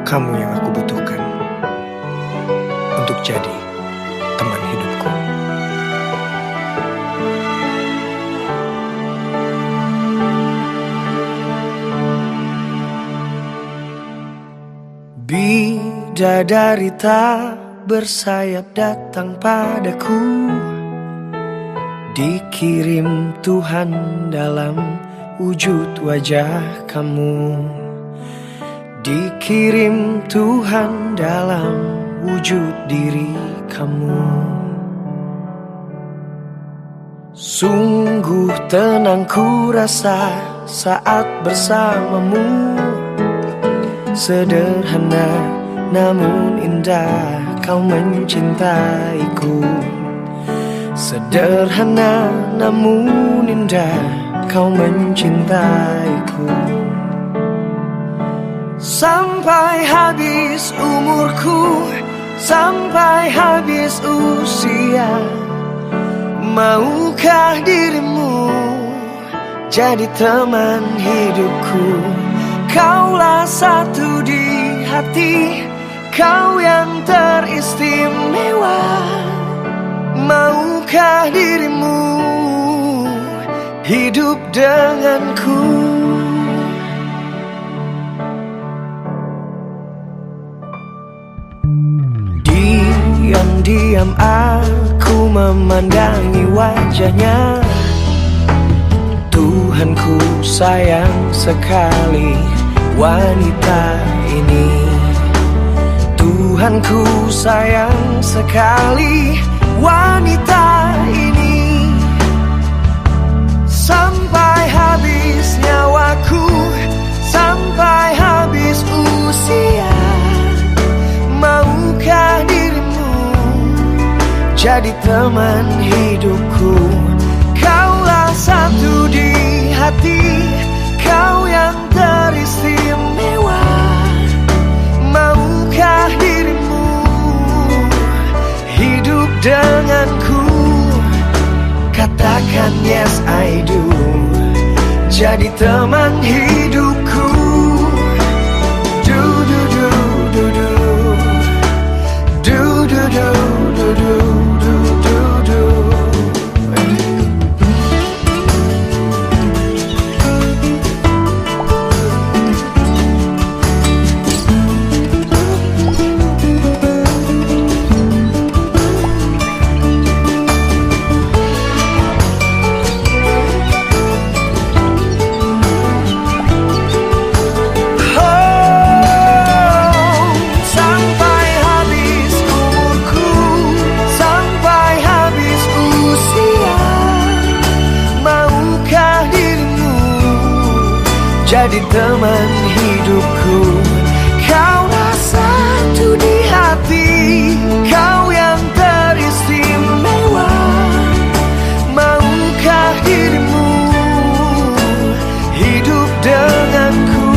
Kamu yang aku butuhkan untuk jadi teman hidupku. Bidadari tak bersayap datang padaku, dikirim Tuhan dalam wujud wajah kamu. Dikirim Tuhan dalam wujud diri kamu. Sungguh tenang ku rasa saat bersamamu. Sederhana namun indah kau mencintaiku. Sederhana namun indah kau mencintaiku. Sampai habis umurku, sampai habis usia, maukah dirimu jadi teman hidupku? Kaulah satu di hati, kau yang teristimewa. Maukah dirimu hidup denganku? Diam-diam aku memandangi wajahnya. Tuhanku sayang sekali wanita ini. Tuhanku sayang sekali wanita ini. Sampai habis nyawaku, sampai habis usia, maukah dirimu jadi teman hidupku? Kaulah satu di hati, kau yang teristimewa. Maukah dirimu hidup denganku? Katakan yes I do, jadi teman hidupku. Do do do do do, do do do do do do do do. Jadi teman hidupku. Kaulah satu di hati, kau yang teristimewa. Maukah dirimu hidup denganku?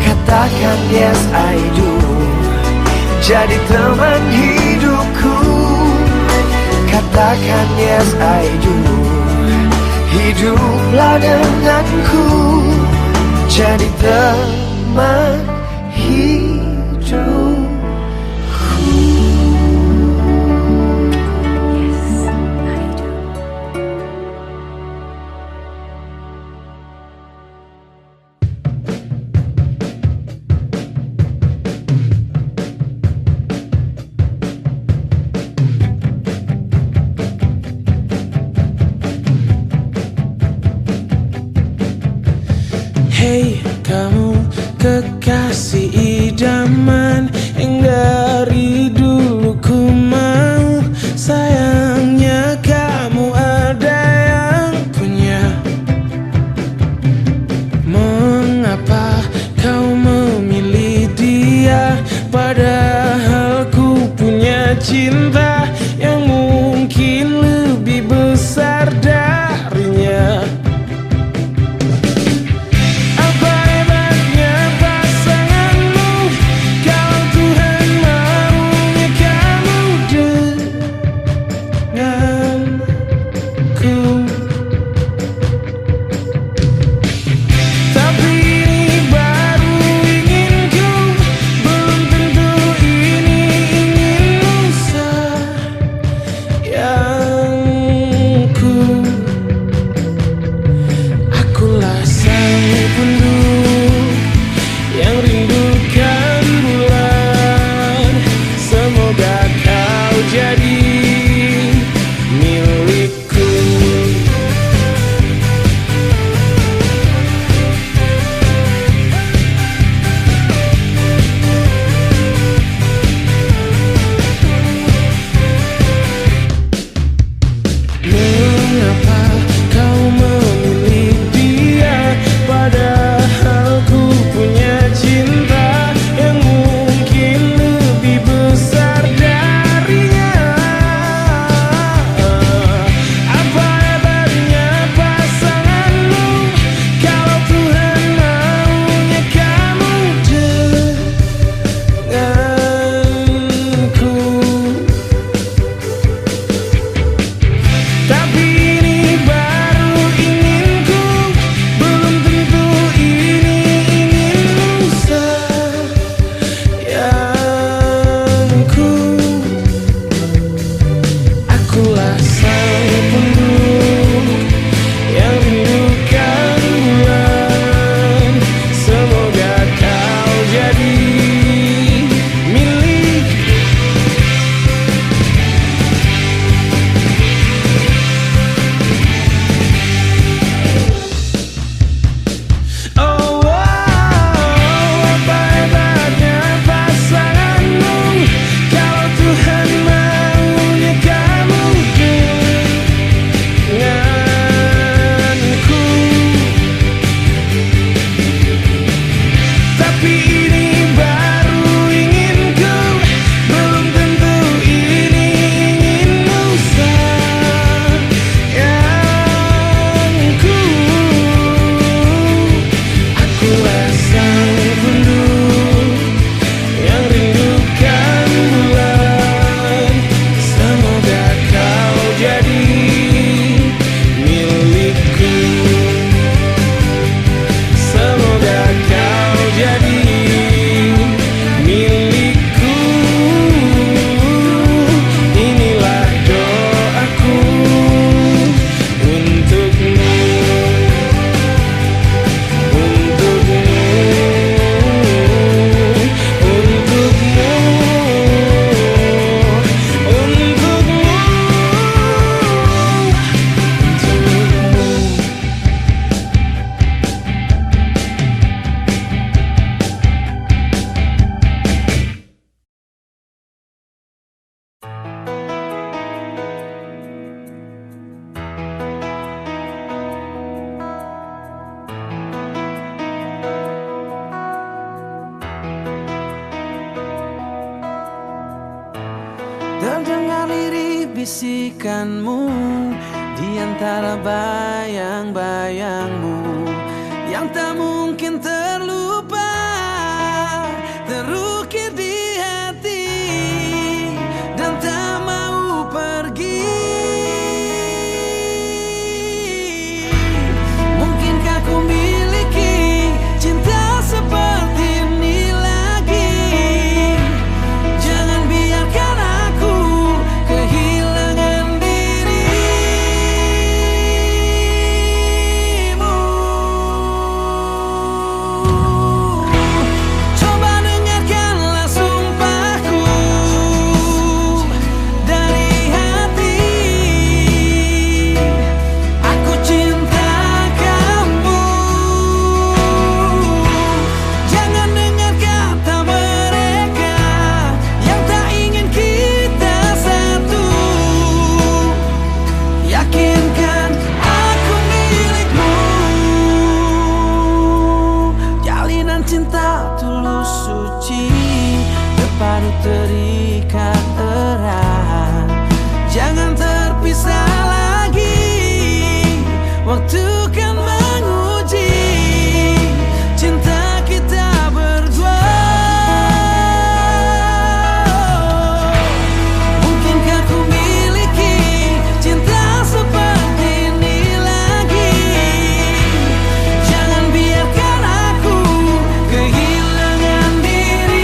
Katakan yes I do, jadi teman hidupku. Katakan yes I do, hiduplah denganku, jadi teman hidupku. Hey kamu kekasih idaman yang dari dulu ku mau. Sayangnya kamu ada yang punya. Mengapa kau memilih dia, padahal ku punya cinta yang mungkin lebih besar darinya. bisikanmu di antara bayang-bayangmu yang tak mungkin terlupa, terukir di hati dan tak mau pergi. Mungkinkah ku miliki cinta seperti ini lagi? Jangan biarkan aku kehilangan dirimu. Coba dengarkanlah sumpahku dari hati. Aku cinta kamu. Jangan dengar kata mereka yang tak ingin kita satu. Yakinkan aku milikmu. Jalinan cinta tulus suci, terpadu terikat erat. Jangan terpisah lagi. Waktu kan menguji cinta kita berdua. Mungkinkah ku miliki cinta seperti ini lagi? Jangan biarkan aku kehilangan dirimu.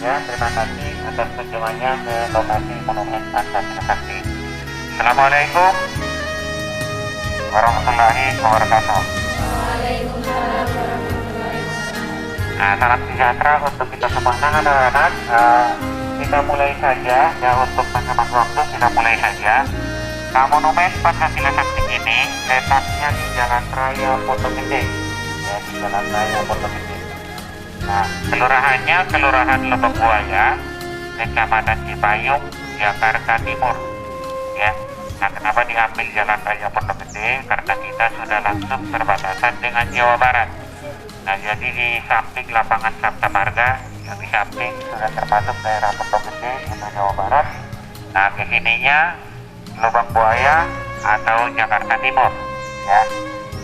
Ya, terima kasih atas kunjungannya ke lokasi Monumen Pancasila Sakti. Assalamualaikum warahmatullahi wabarakatuh. Nah, salam sejahtera untuk kita semua. Nah, anak-anak, kita mulai saja ya, untuk menghemat waktu kita mulai saja. Nah, Monumen Pancasila Sakti ini letaknya di Jalan Raya Pondok Gede, ya, di Jalan Raya Pondok Gede. Nah, kelurahannya Kelurahan Lebak Buaya, Kecamatan Cipayung, Jakarta Timur. Ya, nah kenapa diambil Jalan Raya Pondok Gede? Karena kita sudah langsung berbatasan dengan Jawa Barat. Nah, jadi di samping lapangan Sabta Marga, yang di samping sudah termasuk daerah Pondok Gede untuk Jawa Barat. Nah, kesininya Lebak Buaya atau Jakarta Timur. Ya,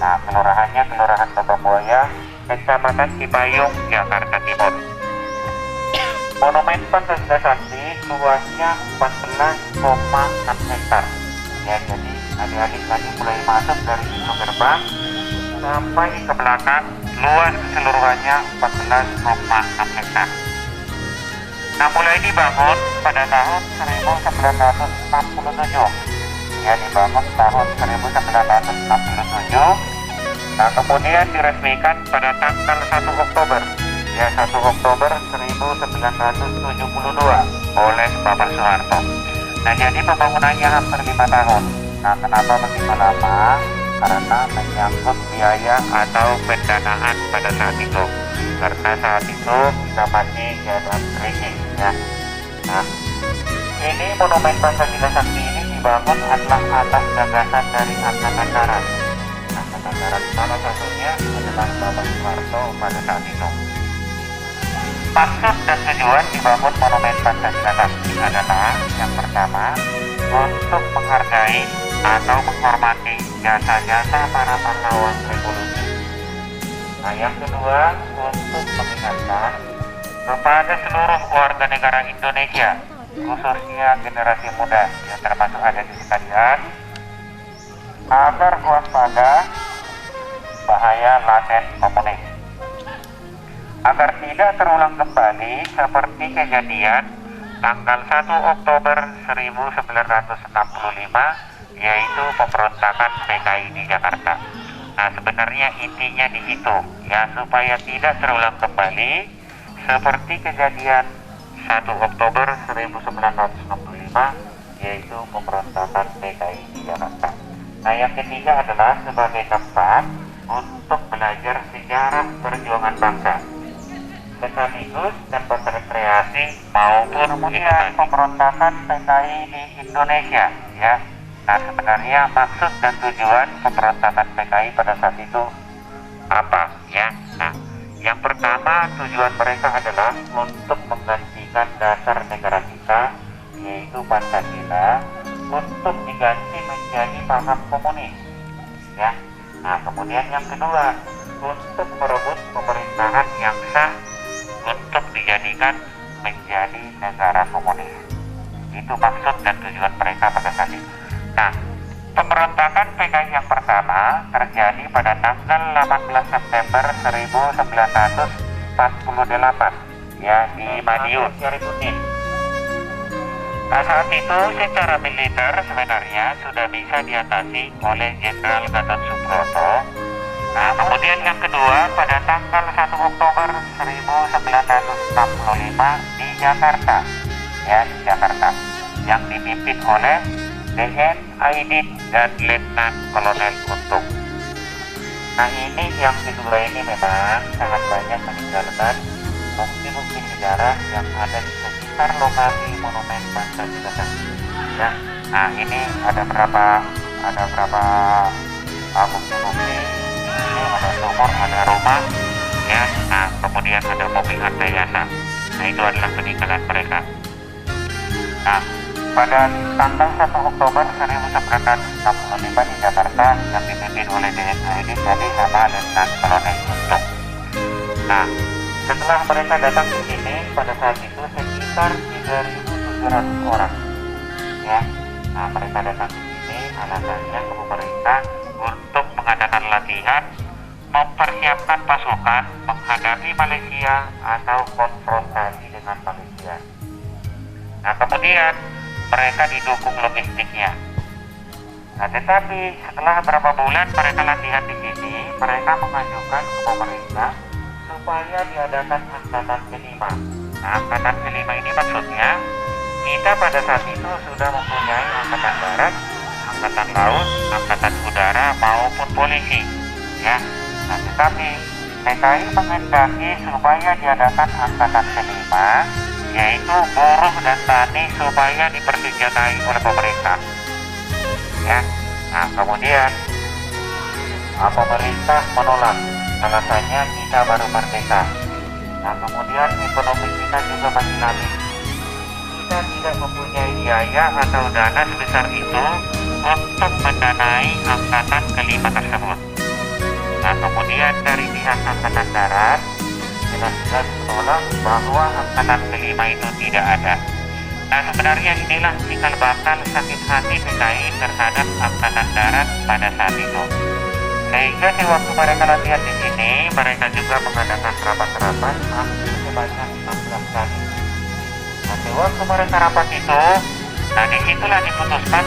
nah kelurahannya Kelurahan Lebak Buaya, Kecamatan Cipayung, Jakarta Timur. Monumen Pancasila Sakti luasnya 14,6 hektar. Ya, jadi adik-adik tadi mulai masuk dari pintu gerbang sampai ke belakang, luas keseluruhannya 14,6 hektar. Nah, mulai dibangun pada tahun 1967. Ya, dibangun tahun 1967. Nah, kemudian diresmikan pada tanggal 1 Oktober. Ya, 1 Oktober 1972 oleh Bapak Soeharto. Nah, jadi pembangunannya hampir 5 tahun. Nah, kenapa begitu lama? Karena menyangkut biaya atau pendanaan pada saat itu. Karena saat itu kita masih keadaan krisis, ya. Nah, ini Monumen Pancasila Sakti ini dibangun adalah atas gagasan dari Angkatan Darat. Angkatan Darat salah satunya adalah Bapak Soeharto pada saat itu. Maksud dan tujuan dibangun Monumen Pancasila Sakti adalah yang pertama, untuk menghargai atau menghormati jasa-jasa para pahlawan revolusi. Nah, yang kedua, untuk mengingatkan kepada seluruh warga negara Indonesia, khususnya generasi muda yang termasuk ada di sekalian, agar waspada bahaya laten komunis, agar tidak terulang kembali seperti kejadian tanggal 1 Oktober 1965, yaitu pemberontakan PKI di Jakarta. Nah, sebenarnya intinya di situ, ya, supaya tidak terulang kembali seperti kejadian 1 Oktober 1965, yaitu pemberontakan PKI di Jakarta. Nah, yang ketiga adalah sebagai tempat untuk belajar sejarah perjuangan bangsa, sekaligus tempat rekreasi maupun kemudian pemberontakan PKI di Indonesia, ya. Nah, sebenarnya maksud dan tujuan pemberontakan PKI pada saat itu apa, ya? Nah, yang pertama tujuan mereka adalah untuk menggantikan dasar negara kita, yaitu Pancasila, untuk diganti menjadi paham komunis, ya. Nah, kemudian yang kedua, untuk merebut pemerintahan yang sah untuk dijadikan menjadi negara komunis. Itu maksud dan tujuan mereka pada saat itu. Nah, pemberontakan PKI yang pertama terjadi pada tanggal 18 September 1948, ya, di Madiun, Syarifuddin. Nah, saat itu secara militer sebenarnya sudah bisa diatasi oleh Jenderal Gatot Subroto. Nah, kemudian yang kedua pada tanggal 1 Oktober 1965 di Jakarta, ya, di Jakarta, yang dipimpin oleh DN Aidit dan Letnan Kolonel Untung. Nah, ini yang kedua ini memang sangat banyak meninggalkan bukti-bukti sejarah yang ada di sekitar lokasi Monumen Pancasila Sakti, ya. Nah, ini ada berapa bukti-bukti. Ini ada sumur, ada rumah, ya. Nah, kemudian ada mobil Antayana. Nah, itu adalah peninggalan mereka. Nah, pada tanggal 1 Oktober 1965 di Jakarta yang dipimpin oleh DNI ini tadi sama dengan Kolonel Untung. Nah, setelah mereka datang ke sini pada saat itu sekitar 3.700 orang, ya. Nah, mereka datang ke sini alasannya ke pemerintah untuk mengadakan latihan, mempersiapkan pasukan menghadapi Malaysia atau konfrontasi dengan Malaysia. Nah, kemudian mereka didukung logistiknya. Nah, tetapi setelah beberapa bulan mereka latihan di sini, mereka mengajukan ke pemerintah supaya diadakan angkatan kelima. Nah, angkatan kelima ini maksudnya kita pada saat itu sudah mempunyai angkatan darat, angkatan laut, angkatan udara maupun polisi, ya. Nah, tetapi PKI menghendaki supaya diadakan angkatan kelima, yaitu buruh dan tani supaya dipersenjatai oleh pemerintah. Ya, nah kemudian pemerintah menolak, alasannya kita baru merdeka. Nah kemudian ekonomi kita juga masih labil. Kita tidak mempunyai biaya atau dana sebesar itu untuk mendanai angkatan kelima tersebut. Nah kemudian dari pihak angkatan darat jelas-jelas menolak bahwa angkatan kelima itu tidak ada. Nah sebenarnya inilah cikal bakal sakit hati PKI terhadap angkatan darat pada saat itu. Sehingga di waktu mereka latihan di sini, mereka juga mengadakan rapat-rapat hampir sebanyak 16 kali. Nah di waktu mereka rapat itu, nah disitulah diputuskan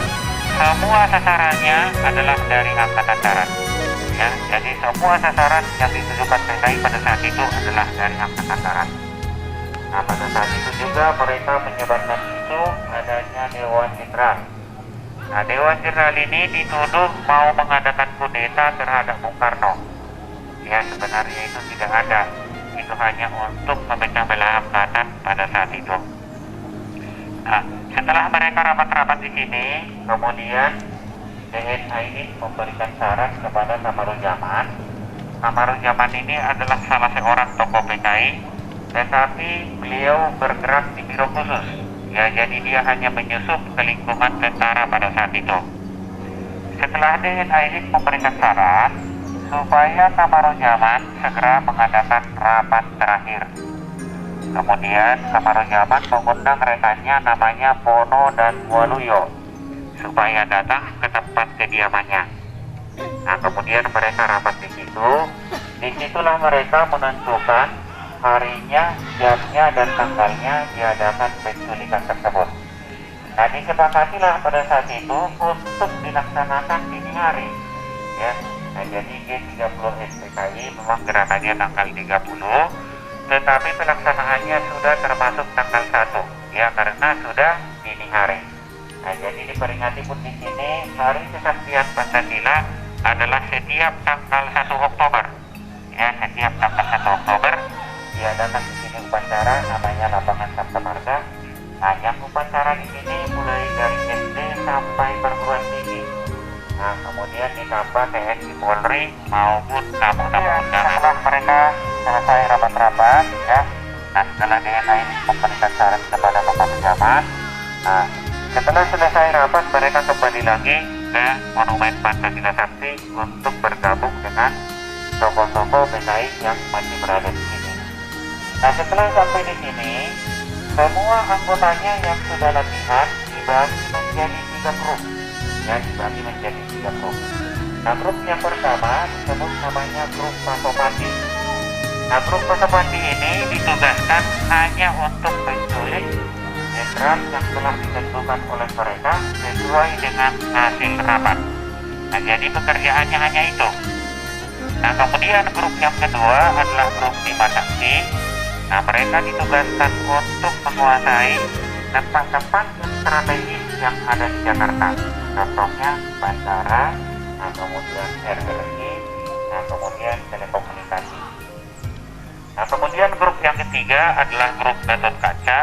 semua sasarannya adalah dari angkatan darat. Ya, jadi semua sasaran yang ditujukan PKI pada saat itu adalah dari angkatan darat. Nah pada saat itu juga mereka menyebabkan itu adanya Dewan Jenderal. Nah Dewan Jenderal ini dituduh mau mengadakan kudeta terhadap Bung Karno. Ya sebenarnya itu tidak ada, itu hanya untuk memecah belah angkatan pada saat itu. Nah setelah mereka rapat-rapat di sini, kemudian DNA ini memberikan saran kepada Kamaruzaman. Kamaruzaman ini adalah salah seorang tokoh PKI, tetapi beliau bergerak di biro khusus. Ya, jadi dia hanya menyusup ke lingkungan tentara pada saat itu. Setelah DNA ini memberikan saran supaya Kamaruzaman segera mengadakan rapat terakhir. Kemudian Kamaruzaman mengundang rekannya namanya Pono dan Waluyo supaya datang ke tempat kediamannya. Nah, kemudian mereka rapat di situ. Disitulah mereka menentukan harinya, jamnya, dan tanggalnya diadakan penculikan tersebut. Nah, disepakatilah pada saat itu untuk dilaksanakan dini hari. Ya, nah jadi G30 SPKI memang gerakannya tanggal 30, tetapi pelaksanaannya sudah termasuk tanggal 1, ya karena sudah dini hari. Nah, jadi diperingati pun di sini hari kesaktian Pancasila adalah setiap tanggal 1 Oktober. Ya, setiap tanggal 1 Oktober diadakan di sini upacara namanya Lapangan Sabta Marga. Nah, yang upacara di sini mulai dari SD sampai perguruan tinggi. Nah, kemudian ditambah TNI Polri maupun tamu-tamu undangan. Setelah mereka selesai rapat-rapat, ya. Nah, setelah DNA ini memberikan saran kepada Kamaruzaman. Nah, setelah selesai rapat, mereka kembali lagi ke Monumen Pancasila Sakti untuk bergabung dengan tokoh-tokoh PKI yang masih berada di sini. Nah, setelah sampai di sini, semua anggotanya yang sudah latihan dibagi menjadi 3 grup. Ya, dibagi menjadi 3 grup. Nah, grup yang pertama disebut namanya grup Pasopati. Nah, grup Pasopati ini ditugaskan hanya untuk menculik jenderal yang telah ditentukan oleh mereka sesuai dengan hasil rapat. Nah, jadi pekerjaannya hanya itu. Nah, kemudian grup yang kedua adalah grup Bima Sakti. Nah, mereka ditugaskan untuk menguasai tempat-tempat strategis yang ada di Jakarta. Contohnya bandara, nah kemudian RRI, nah kemudian telekomunikasi. Nah, kemudian grup yang ketiga adalah grup Gatot Kaca.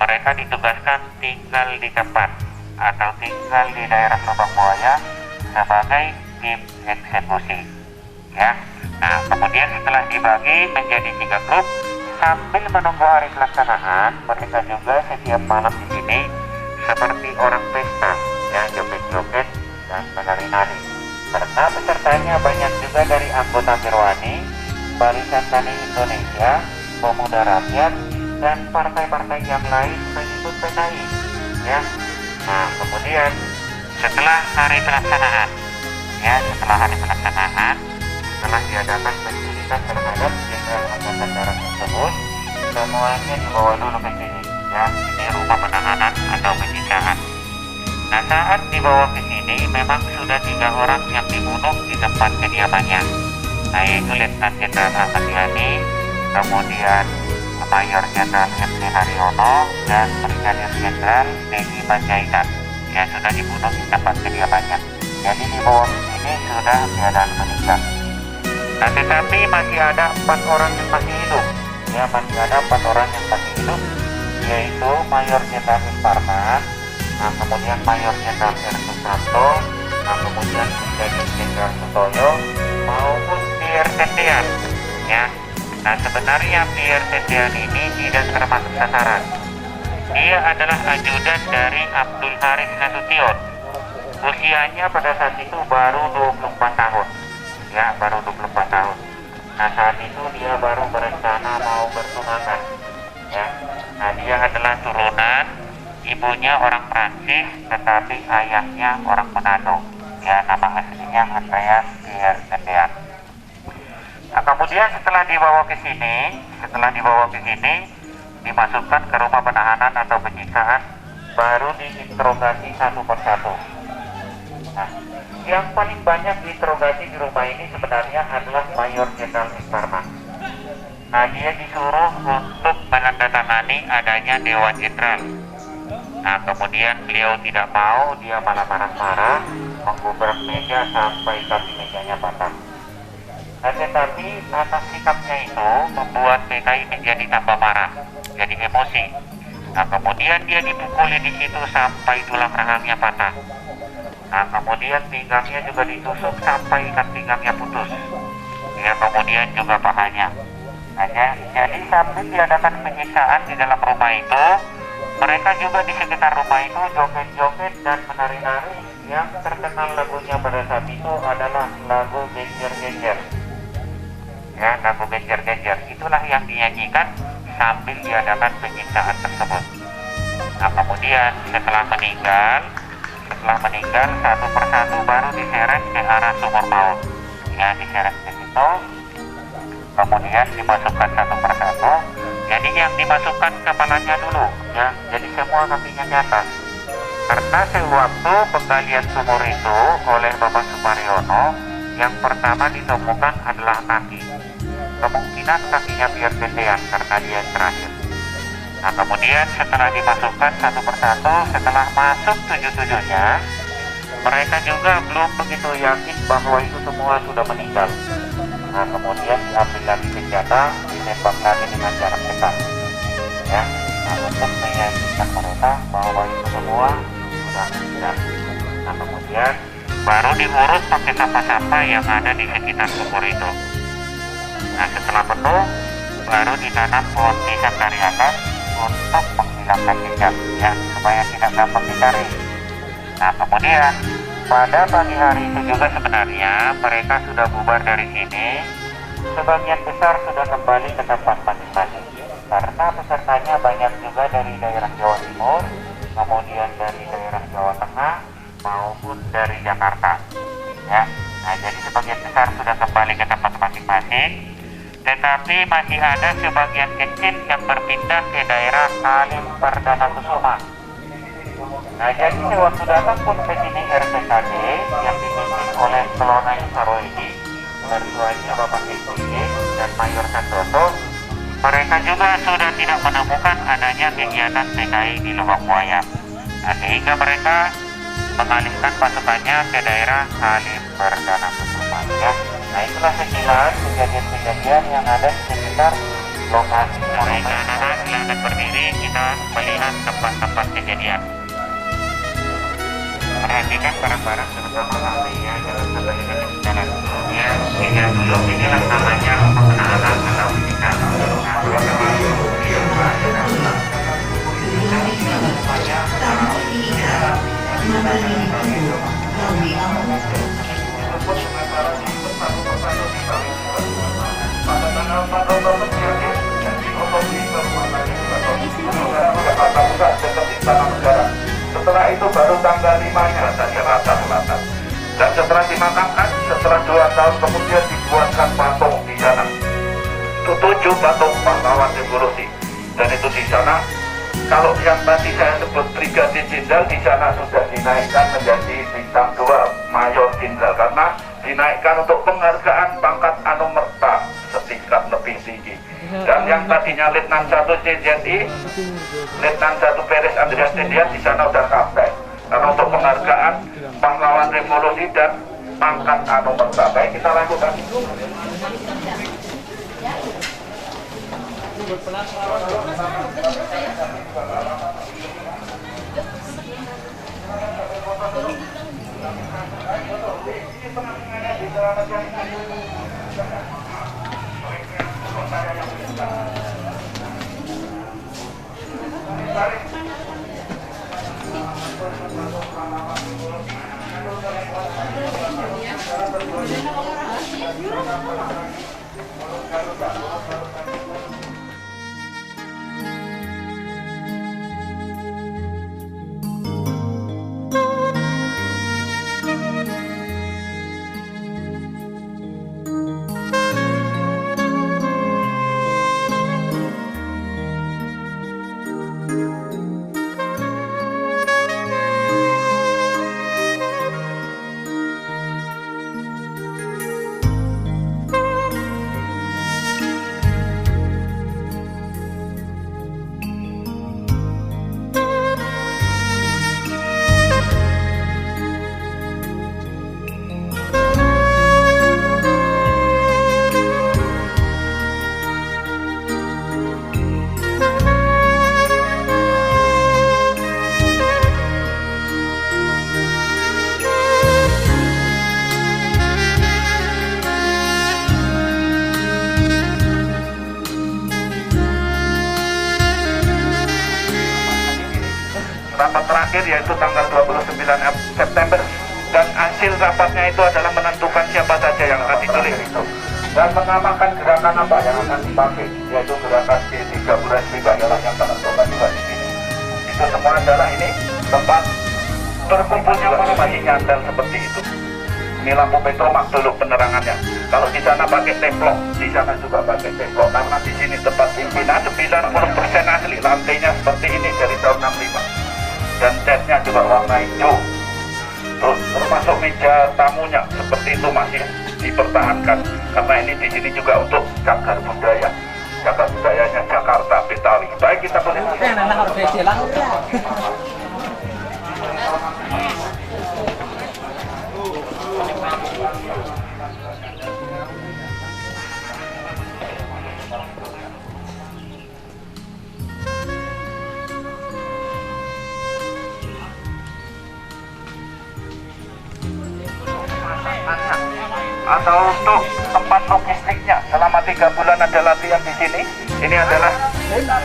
Mereka ditugaskan tinggal di tempat atau tinggal di daerah Lubang Buaya sebagai tim eksekusi. Ya. Nah, kemudian setelah dibagi menjadi 3 grup, sambil menunggu hari pelaksanaan, mereka juga setiap malam di sini seperti orang pesta, ya joget-joget dan menari-nari. Karena pesertanya banyak juga dari anggota Pirwani, Barisan Tani Indonesia, Pemuda Rakyat, dan partai-partai yang lain mengikut PKI. Ya. Nah, kemudian setelah hari pelaksanaan, setelah diadakan penculikan terhadap jenderal angkatan darat tersebut, semuanya dibawa dulu ke sini, ya, ini rumah penahanan atau penyiksaan. Nah, saat dibawa ke sini memang sudah 3 orang yang dibunuh di tempat kediamannya, yaitu Letnan Jenderal Ahmad Yani, kemudian Mayor Jenderal MC Haryono, dan Brigadir Jenderal Deni Panjaitan yang sudah dibunuh di tempat kediamannya. Jadi di bawah ini sudah keadaan meninggal. Nah, tetapi masih ada 4 orang yang masih hidup. Ya, masih ada 4 orang yang masih hidup, yaitu Mayor Jenderal Parman, nah, kemudian Mayor Jenderal R. Susanto, nah, kemudian Brigadir Jenderal Sutoyo, maupun Pierre Tendean. Ya, nah sebenarnya Pierre Tendean ini tidak termasuk sasaran. Dia adalah ajudan dari Abdul Haris Nasution. Usianya pada saat itu baru 24 tahun. Ya, baru 24 tahun. Nah, saat itu dia baru berencana mau bertunangan. Ya, nah dia adalah turunan, ibunya orang Prancis, tetapi ayahnya orang Manado. Ya, nama aslinya Andreas Pierre Tendean. Nah, kemudian setelah dibawa ke sini, dimasukkan ke rumah penahanan atau penyiksaan, baru diinterogasi satu persatu. Nah, yang paling banyak diinterogasi di rumah ini sebenarnya adalah Mayor Jenderal Parman. Nah, dia disuruh untuk menandatangani adanya Dewan Jenderal. Nah, kemudian beliau tidak mau, dia malah marah-marah, menggubrak meja sampai kaki mejanya patah. Nah, tetapi atas sikapnya itu membuat PKI menjadi tambah marah, jadi emosi. Nah, kemudian dia dipukuli di situ sampai tulang rahangnya patah. Nah, kemudian pinggangnya juga ditusuk sampai ikat pinggangnya putus. Ya, kemudian juga pahanya. Nah, jadi sambil diadakan penyiksaan di dalam rumah itu, mereka juga di sekitar rumah itu joget-joget dan menari-nari. Yang terkenal lagunya pada saat itu adalah lagu Genjer-Genjer. Ya, lagu Genjer-Genjer itulah yang dinyanyikan sambil diadakan penyiksaan tersebut. Nah, kemudian setelah meninggal satu persatu baru diseret ke arah sumur maut. Ya, diseret ke situ, kemudian dimasukkan satu persatu. Jadi yang dimasukkan kepalanya dulu, ya, jadi semua kakinya ke atas. Karena sewaktu penggalian sumur itu oleh Bapak Sumaryono, yang pertama ditemukan adalah kaki. Kemungkinan kakinya Pierre Tendean karena dia yang terakhir. Nah, kemudian setelah dimasukkan satu persatu, setelah masuk 7-7-nya, mereka juga belum begitu yakin bahwa itu semua sudah meninggal. Nah, kemudian diambil lagi senjata, ditembak lagi dengan jarak dekat. Ya, nah, untuk meyakinkan mereka bahwa itu semua sudah meninggal. Nah, kemudian baru diurut pakai sampah-sampah yang ada di sekitar sumur itu. Nah, setelah penuh, baru ditanam pohon pisang dari atas untuk menghilangkan jejak, ya, supaya tidak dapat dicari. Nah, kemudian pada pagi hari itu juga sebenarnya mereka sudah bubar dari sini. Sebagian besar sudah kembali ke tempat masing-masing karena pesertanya banyak juga dari daerah Jawa Timur, kemudian dari daerah Jawa Tengah maupun dari Jakarta. Ya, nah jadi sebagian besar sudah kembali ke tempat masing-masing, tetapi masih ada sebagian kecil yang berpindah ke daerah Halim Perdana Kusuma. Nah, jadi sewaktu datang pun ke sini RPKD yang dipimpin oleh Kolonel Saroidi, mertuanya Bapak SBY dan Mayor Santoso, mereka juga sudah tidak menemukan adanya kegiatan PKI di Lubang Buaya. Nah, sehingga mereka mengalihkan pasukannya ke daerah Halim Perdana Kusuma. Ya. Nah, itulah sekilas kejadian-kejadian yang ada di sekitar lokasi mereka. Silakan berdiri, kita melihat tempat-tempat kejadian. Perhatikan barang-barang terutama HP-nya, jangan sampai dengan jalan. Ya, sehingga dulu inilah namanya pengenalan atau penyiksaan. Nah, setelah itu baru tanggal 5-nya dan setelah dimakamkan, setelah 2 tahun kemudian dibuatkan sana. Itu 7 patung pahlawan revolusi. Dan itu di sana, kalau yang tadi saya sebut Brigadir Jenderal, di sana sudah dinaikkan menjadi bintang 2 Mayor Jenderal, karena dinaikkan untuk penghargaan pangkat anumerta setingkat lebih tinggi. Dan yang tadinya Letnan 1 CZI, Letnan 1 Peres Andreas Tendian, di sana udah kapten. Karena untuk penghargaan pahlawan revolusi dan pangkat anumerta. Baik, kita lakukan. Rapat terakhir yaitu tanggal 29 September, dan hasil rapatnya itu adalah menentukan siapa saja yang akan dipilih itu dan mengamankan gerakan apa yang akan dipakai, yaitu gerakan G3 Bulan Wibayalah yang menentukan juga di sini. Itu semua adalah ini tempat berkumpulnya para bayi nyantel seperti itu. Ini lampu petromak dulu penerangannya. Kalau di sana pakai templok, di sana juga pakai templok, karena di sini tempat pimpinan 90% asli, lantainya seperti ini dari tahun 65. Dan catnya juga warna hijau. Terus termasuk meja tamunya seperti itu masih dipertahankan, karena ini di sini juga untuk cagar budayanya Jakarta Betawi. Baik, kita boleh. Atau untuk tempat logistiknya selama 3 bulan ada latihan di sini. Ini adalah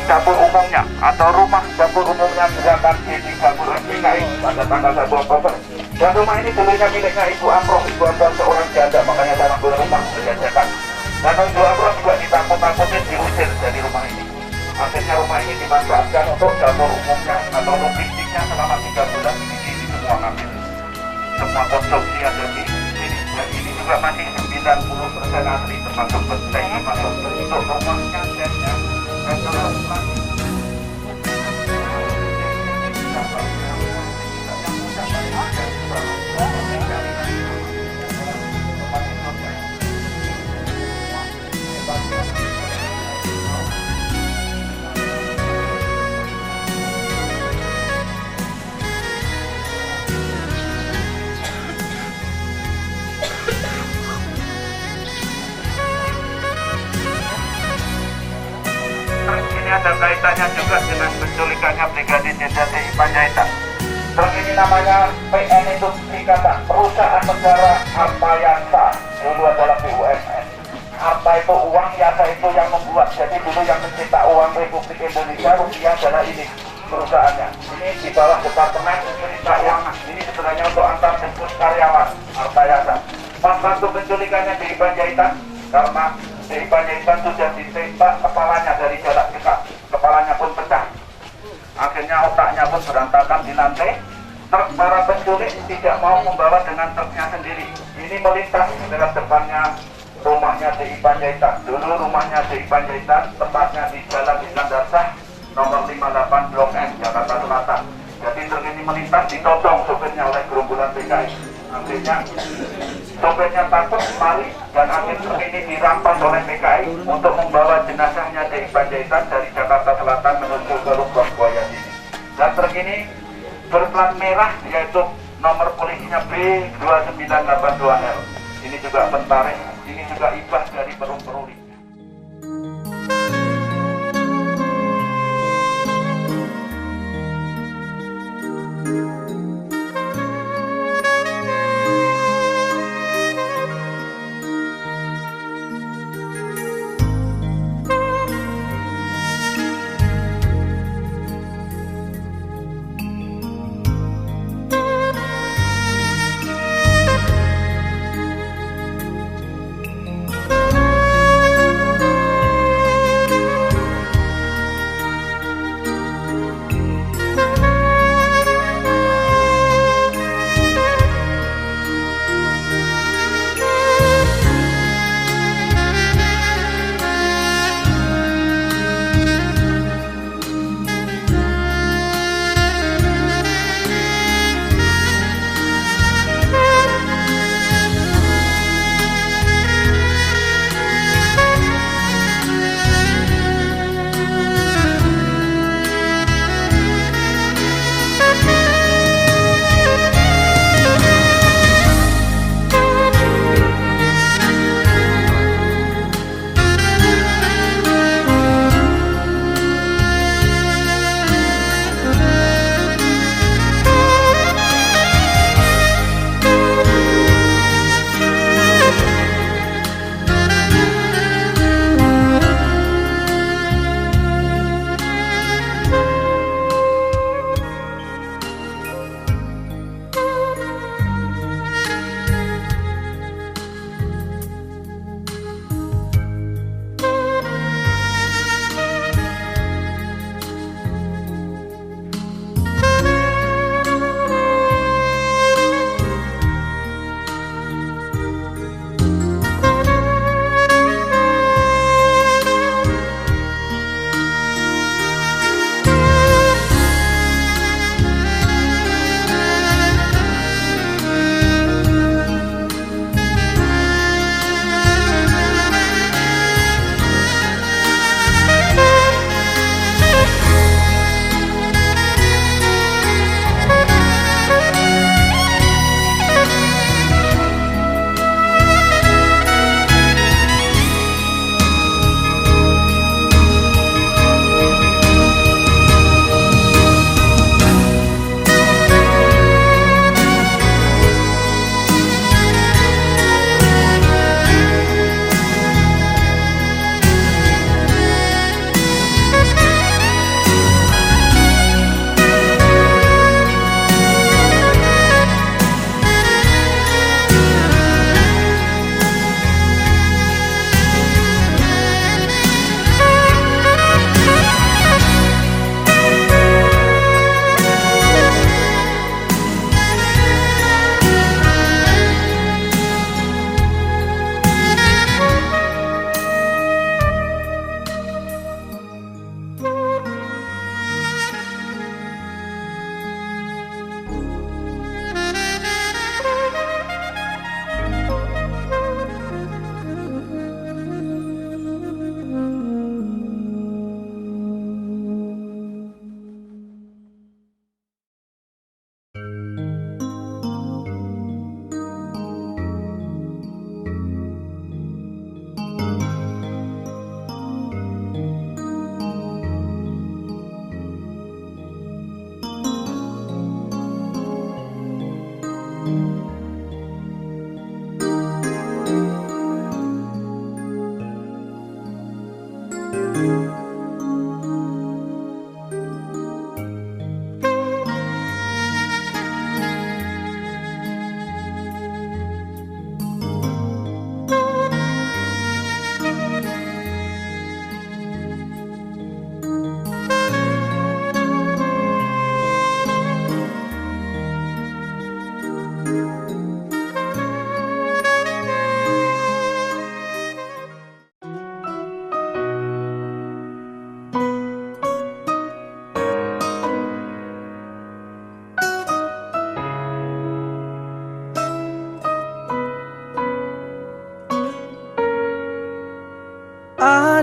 dapur umumnya atau rumah dapur umumnya gerakan G3 Bulan PKI pada tanggal 1 Oktober. Dan rumah ini dulunya miliknya Ibu Amroh, Ibu Amroh seorang janda, makanya tanah rumah dijajakan. Dan Ibu Amroh juga ditakut-takutin diusir dari rumah ini. Akhirnya rumah ini dimanfaatkan untuk dapur umumnya atau logistiknya selama 3 bulan di sini semua ngambil. Semua konsumsi ada di sini. Dan ini juga masih 90% asli, termasuk benteng, termasuk bentuk rumahnya, setnya, dan termasuk ini ada kaitannya juga dengan penculikannya Brigadir Jenderal TNI Panjaitan. Terus ini namanya PN itu singkatan Perusahaan Negara Harta Yasa, dulu adalah BUMN. Harta itu uang, Yasa itu yang membuat. Jadi dulu yang mencetak uang Republik Indonesia, rupiah adalah ini perusahaannya. Ini di bawah Departemen Keuangan. Ini sebenarnya untuk antar jemput karyawan Harta Yasa. Pas waktu penculikannya TNI Panjaitan, karena TNI Panjaitan sudah ditembak kepalanya dari jarak dekat, kepalanya pun pecah. Akhirnya otaknya pun berantakan di lantai. Truk para penculik tidak mau membawa dengan truknya sendiri. Ini melintas dengan depannya rumahnya DI Panjaitan. Dulu rumahnya DI Panjaitan tempatnya di Jalan Iskandar nomor 58 Blok M, Jakarta Selatan. Jadi truk ini melintas, ditodong sopirnya oleh gerombolan PKI. Akhirnya sopirnya takut lari dan akhirnya truk ini dirampas oleh PKI untuk membawa jenazahnya DI Panjaitan dari Jakarta Selatan menuju ke Lubang Buaya sini. Dan truk ini berplat merah, yaitu nomor polisinya B2982L. Ini juga Bentaring, ini juga ibah dari Perum Peruli.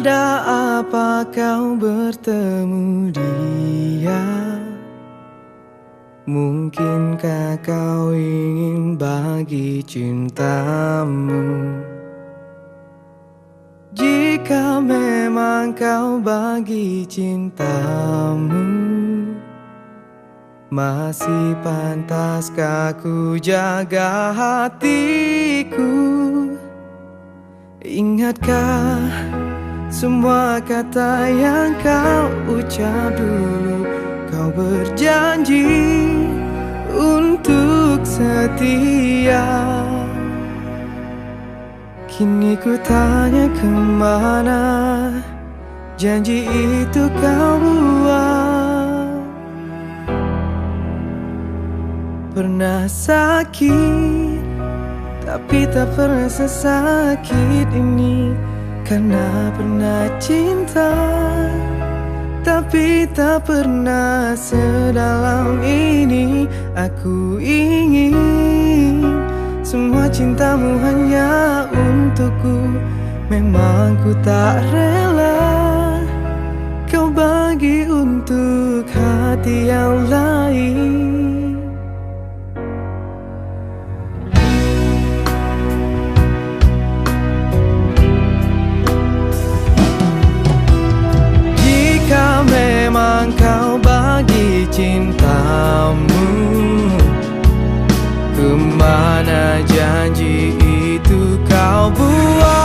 Ada apa kau bertemu dia? Mungkinkah kau ingin bagi cintamu? Jika memang kau bagi cintamu, masih pantaskah ku jaga hatiku? Ingatkah semua kata yang kau ucap dulu? Kau berjanji untuk setia. Kini ku tanya kemana janji itu kau buat? Pernah sakit, tapi tak pernah sesakit ini. Karena pernah cinta, tapi tak pernah sedalam ini. Aku ingin semua cintamu hanya untukku. Memang ku tak rela kau bagi untuk hati yang lain. Memang kau bagi cintamu, kemana janji itu kau buat?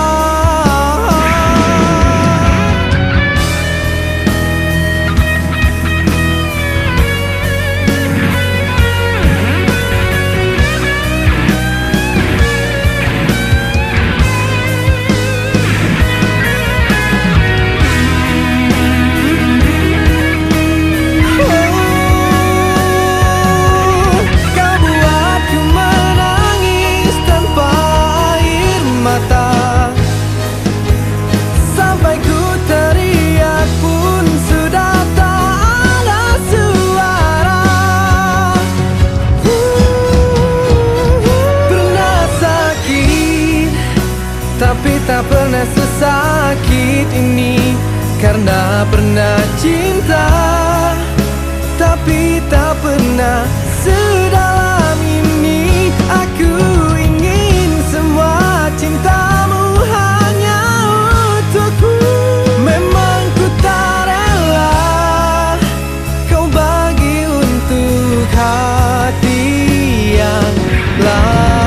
Tak pernah sesakit ini. Karena pernah cinta, tapi tak pernah sedalam ini. Aku ingin semua cintamu hanya untukku. Memang ku tak rela kau bagi untuk hati yang lain.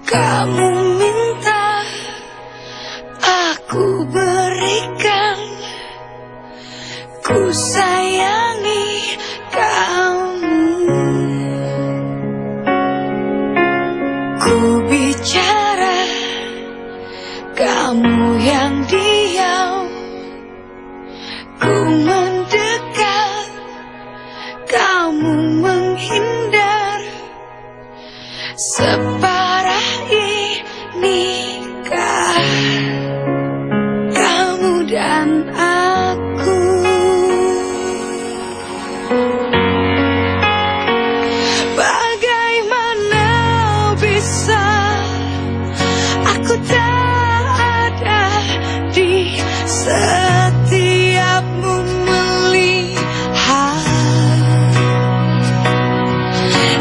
Kamu minta aku berikan, ku sayangi kamu. Ku bicara, kamu yang diam. Ku mendekat, kamu menghindar. Separah inikah kamu dan aku? Bagaimana bisa aku tak ada di setiapmu melihat,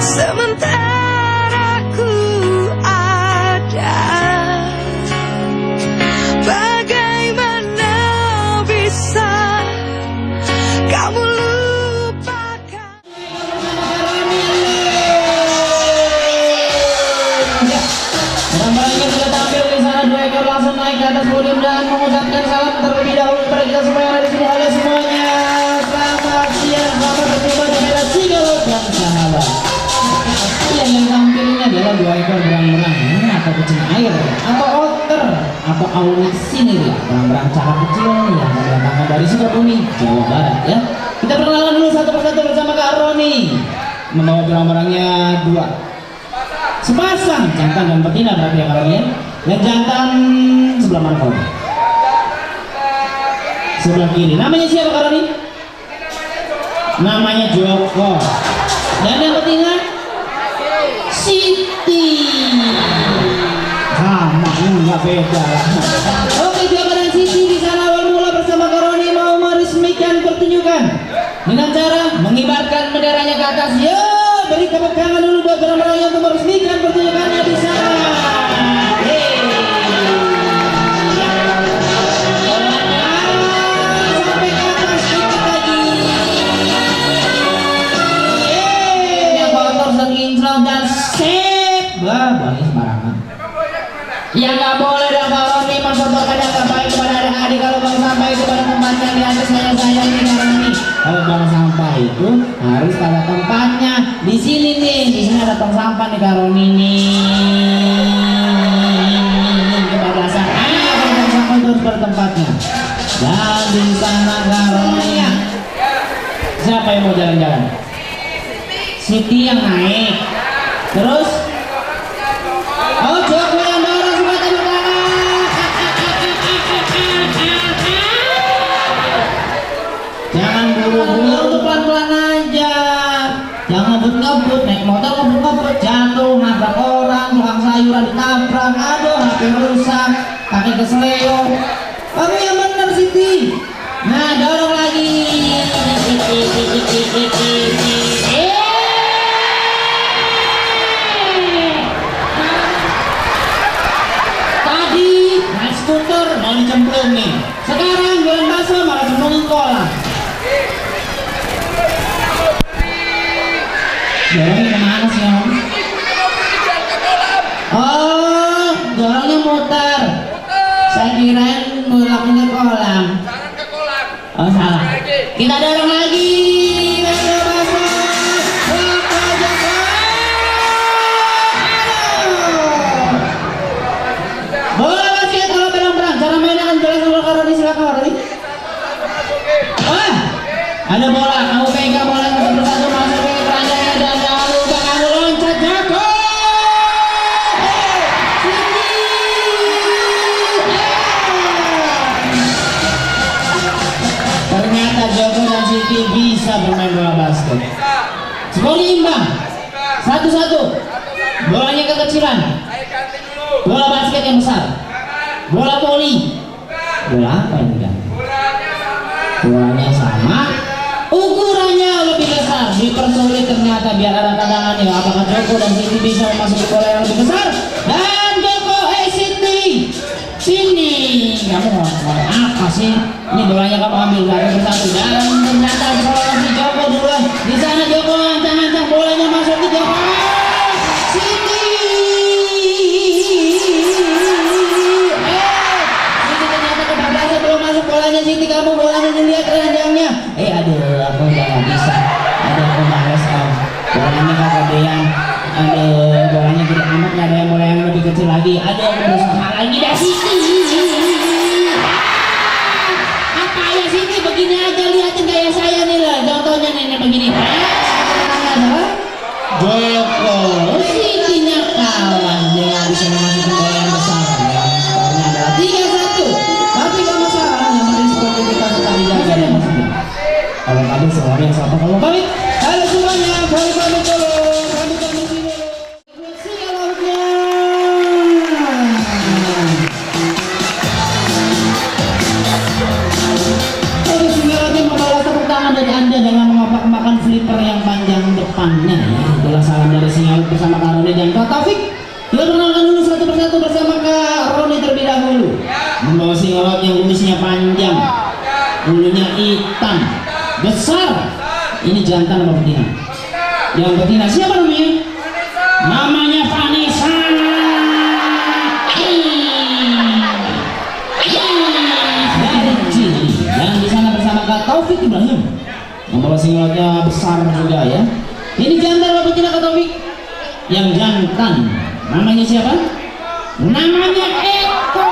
sementara langsung naik ke atas podium dan mengucapkan salam terlebih dahulu kepada kita semua yang ada di sini. Halo semuanya, selamat siang, selamat berjumpa di Medan Sigalo dan sahabat. Yang tampil kita 2 ekor berang-berang. Ini apa kucing air ya? Atau otter? Atau aulisinir ya? Berang-berang cakap kecil nih yang mendatangkan dari Sukabumi, Jawa Barat ya. Kita perkenalan dulu satu persatu bersama Kak Roni. Membawa berang-berangnya 2. Sepasang jantan dan betina berarti ya Kak Roni ya. Yang jantan sebelah mana Kak Roni? Sebelah kiri. Namanya siapa Kak Roni? Namanya Joko. Dan yang betina? Siti. Sama nggak beda lah. Oke, Joko dan Siti di sana awal mula bersama Kak Roni mau meresmikan pertunjukan dengan cara mengibarkan benderanya ke atas. Yo, beri tepuk tangan dulu buat orang-orang yang meresmikan pertunjukannya di sana. Sampai ke atas sedikit lagi. Yang kotor dan kinclong dan sip. Wah, bangnya sembarangan. Ya nggak boleh dong kalau nih mencontohkan yang terbaik kepada adik-adik. Kalau bang sampah itu pada tempatnya di atas saya ini karena ini. Kalau bang sampah itu harus pada tempatnya di sini nih. Di sini ada tong sampah nih Karoni nih. Kebablasan. Kalau tong sampah itu harus pada tempatnya. Dan di sana Karoni. Siapa yang mau jalan-jalan? Siti yang naik. Terus? Oh, Joko yang dorong semua tepuk tangan. Jangan buru-buru tuh, pelan-pelan aja. Jangan ngebut-ngebut, naik motor ngebut-ngebut, jatuh, nabrak orang, tukang sayuran ditabrak, aduh, HP rusak, kaki kesleo. Kamu yang bener Siti. Nah, dorong lagi. Skuter mau dicemplung nih. Sekarang jualan bakso malah cemplungin kolam. Dorongnya kemana sih Om? Oh, dorongnya muter. Saya kirain ngulangin ke kolam. Oh salah. Kita dorong lagi. Ada bola, kamu pegang bola satu persatu masuk ke keranjangnya dan jangan lupa kamu loncat Joko. Ternyata Joko dan Siti bisa bermain bola basket. Skor imbang, 1-1. Bolanya kekecilan. Bola basket yang besar. Bola voli. Bola apa ini kan? Bolanya sama. Ukurannya lebih besar, dipersulit ternyata biar ada tantangannya. Apakah Joko dan Siti bisa memasuki bola yang lebih besar? Dan Joko, Siti, sini. Kamu mau apa sih? Ini bolanya kamu ambil satu persatu. Dan ternyata bola si Joko duluan. Di sana Joko ancang-ancang bolanya masuk ke Joko. Siti. Siti ternyata kebablasan belum masuk bolanya Siti. Kamu bolanya dilihat keranjangnya. Aduh, aku udah gak bisa. Aduh, aku males Om. Bolanya gak gedean. Aduh, bolanya gede amat, gak ada yang bola yang lebih kecil lagi. Aduh, aku berusaha lagi dah Siti. Apa ya Siti, begini aja lihatin kayak saya nih lah. Contohnya nih begini. Joko, Sitinya kalah. Dia gak bisa memasuki bola yang besar. Skornya adalah 3-1. Tapi gak masalah, yang penting seperti kita tetap dijaga dan masuk. Kalau kami semua yang satu kalau pamit. Halo semuanya, kami pamit dulu. Kami pamit dulu. See lautnya. Oke, singalnya membawa tepuk tangan dari Anda dengan mengopak-makan flipper yang panjang depannya. Itulah salam dari Singalut bersama Kak Roni dan Kak Taufik. Kita perkenalkan dulu satu persatu bersama Kak Roni terlebih dahulu. Membawa singalot yang kumisnya panjang, bulunya hitam, besar. Ini jantan apa betina? Yang betina siapa namanya? Namanya Vanessa. Dari Chili. Dan di sana bersama Kak Taufik Ibrahim. Membawa singlotnya besar juga ya. Ini jantan apa betina Kak Taufik? yang jantan. Namanya siapa? Namanya Eko.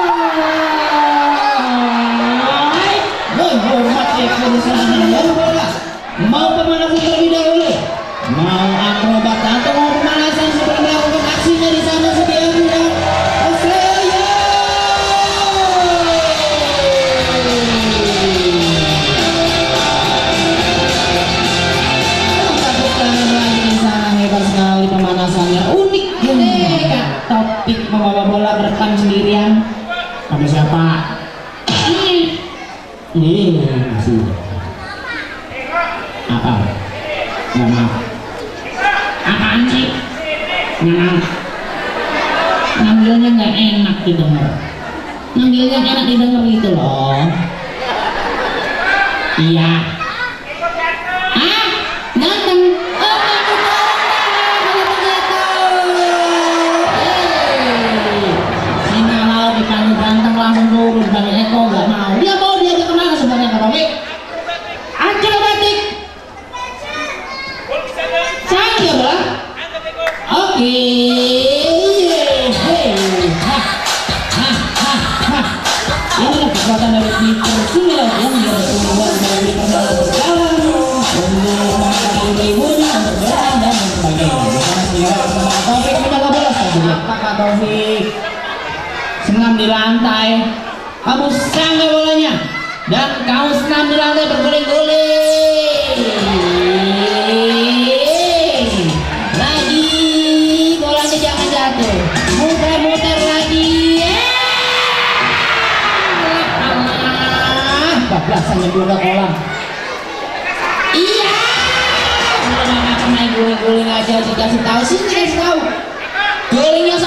Hormat Eko di sana. Bola. Mau pemanasan terlebih dahulu? Mau akrobat atau mau pemanasan sebelum melakukan aksinya di sana sedia tidak? Australia. Tepuk tangan lagi di sana, hebat sekali pemanasannya. Unik juga. Topik membawa bola berekam sendirian. Sama siapa? Ini masih apa? Nggak mau. Apaan sih? Ngambilnya nggak enak didengar. Ngambilnya enak didengar gitu loh. Iya. Ah, ganteng. Oh, kalau begitu. Sini kalau dipanggil ganteng langsung turun. Bang Eko nggak mau. Dia mau diajak kemana sebenarnya Kak Romi? Akrobatik. Saya ya bola. Oke. Inilah kekuatan dari Peter Silat yang bertumbuh dari kendala berjalan untuk mengangkat ribunya untuk berjalan dan sebagainya. Bersama Silat bersama Taufik menjaga bola saja dia. Kakak Taufik senam di lantai. Kamu sangga bolanya dan kamu senam di lantai berguling-guling. Lagi bolanya jangan jatuh. Muter-muter lagi. Bablasan yang ke kolam. Iya. Udah makan main guling-guling aja dikasih tahu sih, dikasih tahu. Gulingnya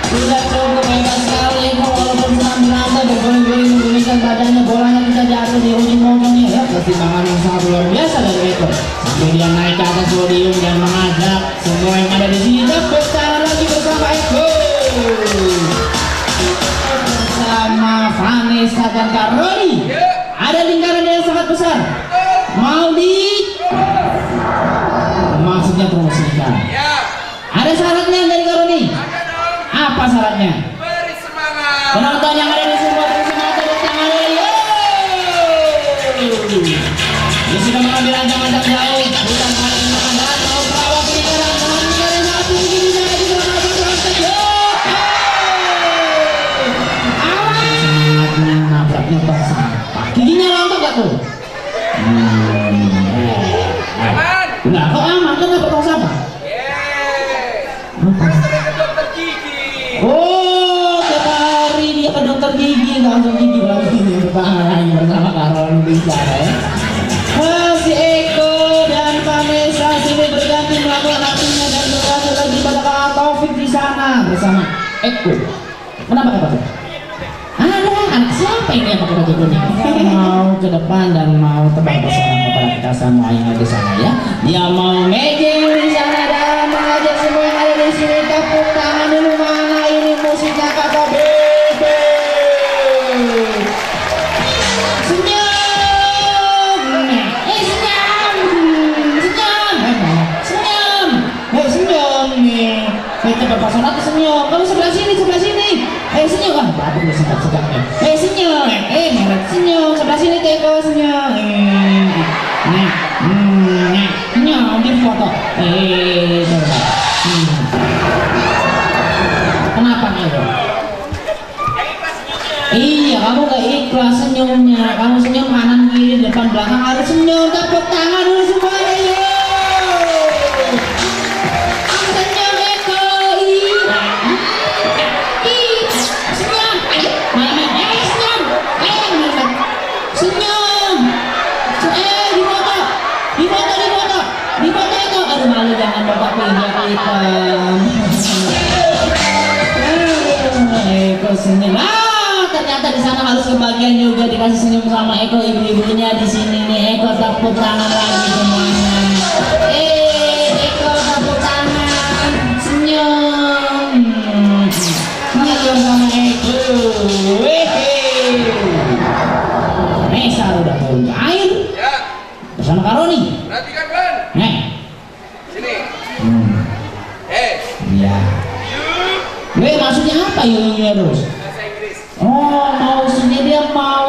sudah cukup hebat sekali kok walaupun senam di lantai berguling-guling menggulingkan badannya, bolanya bisa jatuh di ujung motornya ya. Pertimbangan yang sangat luar biasa dari Eko. Sampai dia naik ke atas podium dan mengajak semua yang ada di sini tepuk tangan lagi bersama Eko. Bersama Vanessa dan Kak Roni. Ada lingkaran yang sangat besar. Mau maksudnya promosikan. Ada syaratnya dari Kak Roni. Apa syaratnya? Beri semangat. Penonton yang ada di semua beri semangat, tepuk tangan dulu. Dia sudah mengambil ancang-ancang jauh. Bukan hal yang mengandalkan mau perawat lingkaran. Mohon lingkaran sangat tinggi di sana juga masuk ke semangatnya nabraknya bak sampah. Giginya rontok gak tuh? Aman. Enggak, kok aman kan dapat tong sampah? Kan sering ke dokter gigi. Oh, tiap hari dia ke dokter gigi, langsung gigi lagi lagi bersama Karol di sana ya. Si Eko dan Vanessa sini berganti melakukan aksinya dan berganti lagi pada Kak Taufik di sana bersama Eko. Kenapa Kak Taufik? Ada anak siapa ini yang pakai baju kuning? Mau ke depan dan mau terbang bersama kepada kita semua yang ada di sana ya. Dia mau ngejeng di sana dan mengajak semua yang ada di sini tepuk tangan dulu. Mana ini musiknya Kak Taufik? Senyum, senyum nih. Kita berpasangan atau senyum? Kamu sebelah sini, senyum kan? Bapak udah senyum. Senyum, merek senyum. Sebelah sini Teko senyum. Nah, senyum di foto. Kenapa nih? Iya, kamu gak ikhlas senyumnya. Kamu senyum kanan kiri depan belakang harus senyum. Tepuk tangan dulu semuanya yuk. Senyum Eko. Senyum. Di foto Eko. Aduh malu jangan bapak pinjak hitam. Eko senyum. Ternyata di sana harus kebagian juga dikasih senyum sama Eko. Ibu-ibunya di sini nih. Eko tepuk tangan lagi semuanya. Eko tepuk tangan. Senyum. Senyum sama Eko. Nesa udah turun ke air bersama Kak Roni. Perhatikan Ban. Apa yuyunya terus? Bahasa Inggris. Oh, maksudnya dia mau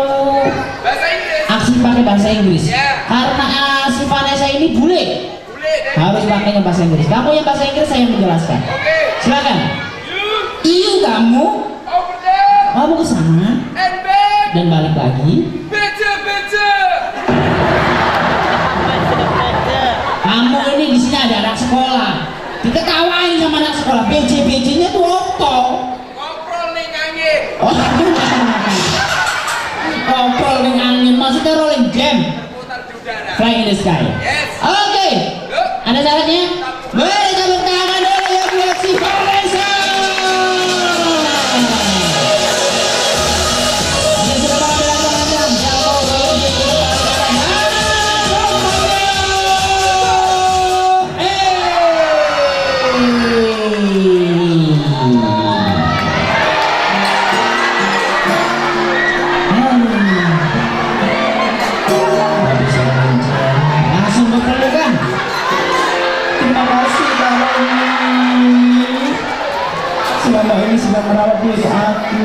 Bahasa Inggris. aksi pakai bahasa Inggris. Ya. Karena si Vanessa ini bule, Boleh dan harus pakainya bahasa Inggris. Kamu yang bahasa Inggris, saya yang menjelaskan. Oke. Silakan. You Iyu kamu, over there kamu ke sana and back. dan balik lagi. Better, better. Kamu ini di sini ada anak sekolah. Diketawain sama anak sekolah. BJ-BJ-nya tuh oto. Ngobrol nih angin. Oh, obrol ning angin, maksudnya rolling game. Putar di udara. Flying in the sky. Yes. Oke. Yuk. Ada syaratnya? Mari tepuk tangan dulu ya buat si Vanessa. Dia sudah mengambil langkah-langkah. Yang mau berhenti di depan kanan. Langsung berpelukan. Terima kasih Karoni. Selama ini sudah merawat diri aku,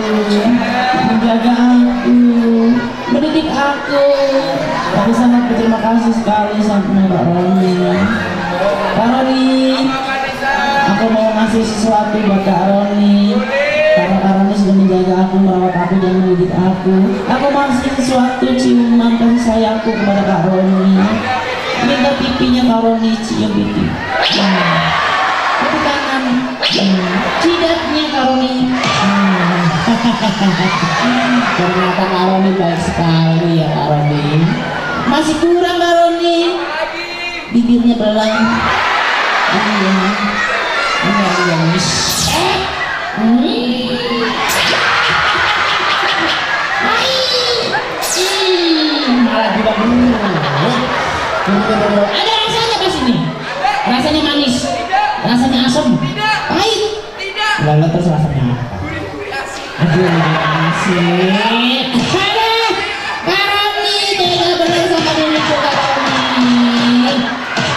menjaga aku, mendidik aku. Aku sangat berterima kasih sekali sama Kak Roni. Kak Roni, Mama Vanessa. aku mau ngasih sesuatu buat Kak Roni. Karena Kak Roni sudah menjaga aku, merawat aku, dan mendidik aku. Aku mau ngasih sesuatu ciuman kasih sayangku kepada Kak Roni. Minta pipinya Kak Roni, cium pipi. Pipi kanan. Jidatnya Kak Roni. Ternyata Kak Roni baik sekali ya Kak Roni. Masih kurang Kak Roni. Lagi. Bibirnya belang. Iya. Iya. Malah juga dulu. Ada rasanya pas ini. Rasanya manis. Rasanya asam. Pahit. Tidak. Lalu terus rasanya apa? Gurih-gurih asin. Aduh, asik. Ada. Karoni, tega bener sama diriku Karoni.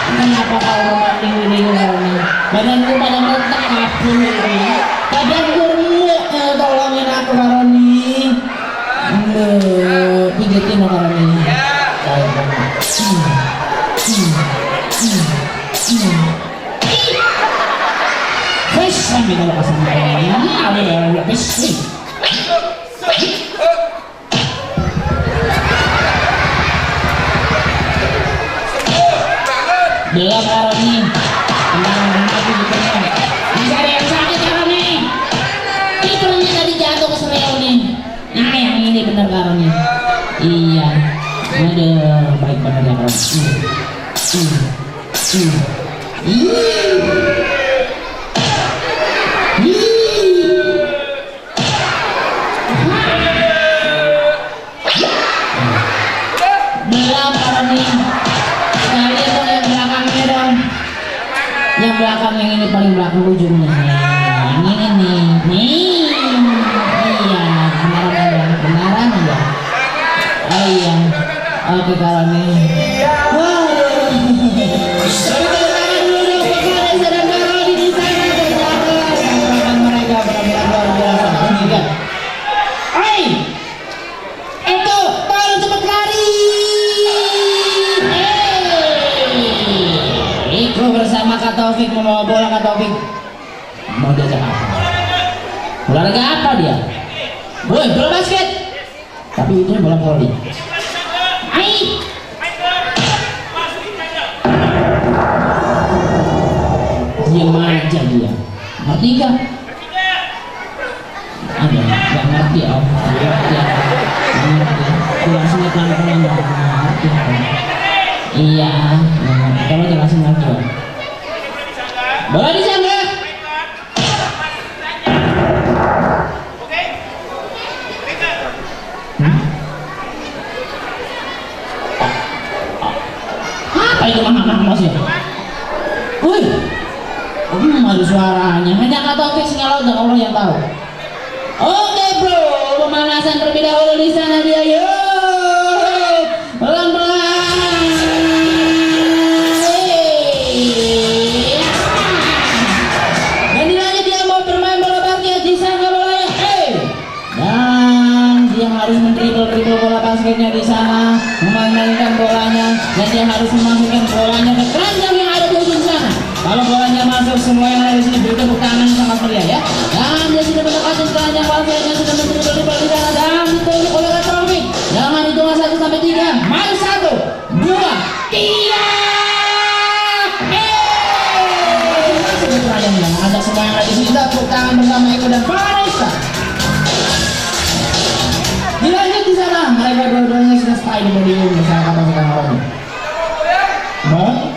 Kenapa kau memanding diriku Karoni? Badanku pada meletak kabur ini. Badanku remuk, tolongin aku Karoni. Pijitin lo Karoni. Baik banget. Fresh sambil kalau kasih makan. Fresh. Belum Karoni. Tenang aku gitarnya. Masih ada yang sakit Karoni. Gitarnya tadi jatuh ke seleo nih. Nah yang ini bener Karoni. Iya. Aduh, baik banget ya Karoni. Belum Karoni. Sekalian dong yang belakangnya dong. Yang belakang, yang ini paling belakang ujungnya. Yang ini nih. Nih. Iya, benaran aja. Oh iya. Oke Karoni. Bersama Kak Taufik membawa bola. Kak Taufik mau diajak apa? Olahraga apa dia? Woi, bola basket. Tapi itu bola voli. Hai. Diam aja dia. Ngerti gak? Ada, gak ngerti om. Gak ngerti. Jelasin pelan-pelan. Ngerti. Iya, kalau jelasin lagi om. Bola di sana. Apa itu mas ya? Wih, ada suaranya. Hanya Kak Taufik Singalau dan Allah yang tahu. Oke bro, pemanasan terlebih dahulu di sana dia. Yuk, pelan-pelan. Dan dilanjut dia mau bermain bola basket di sana bola. harus mendribble bola basketnya di sana, memainkan bolanya, dan dia harus memasukkan bolanya ke keranjang yang ada di ujung sana. Kalau bolanya masuk, semua yang ada di sini beri tepuk tangan sangat meriah ya. Dan dia sudah mendapatkan keranjang basketnya, sudah mendribble di sana dan ditolak oleh Ratrovic. Jangan hitungan 1 sampai 3. Mari 1, 2, 3. Ajak semua yang ada di sini tepuk tangan bersama Eko dan Vanessa. Dilanjut di sana, mereka dua-duanya sudah stay di podium bersama pasukan Harmoni. Mau?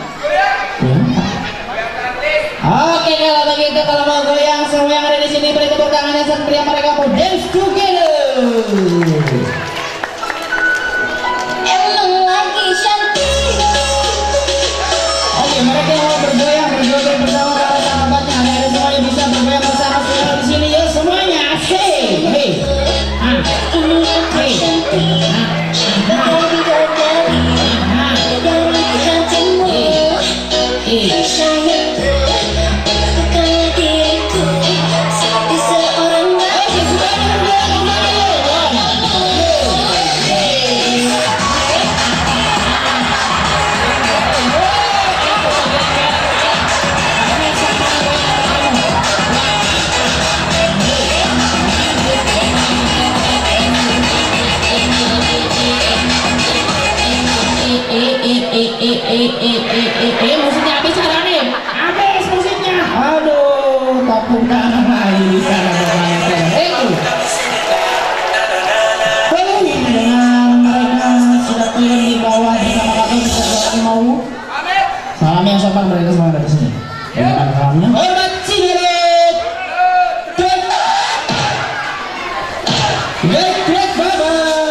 Oke, kalau begitu, kalau mau goyang semua yang ada di sini beri tepuk tangan yang sangat meriah, mereka mau dance together. Emang lagi cantik. Oke, mereka yang mau bergoyang bersama para sahabatnya, ada semuanya bisa bergoyang bersama saudara di sini ya semuanya. Asik. Hey. Ini aku cantik. Bidadari, bidadari hatimu. Sayang, bukanlah diriku seperti seorang musiknya habis sekarang nih, habis musiknya. Aduh, tepuk tangan lagi di sana dengan mereka sudah turun di bawah bersama kakak bisa mau. Salam yang sopan mereka semua ada di sini. Dengan salamnya. Hormat Cilelet. Great, bye bye.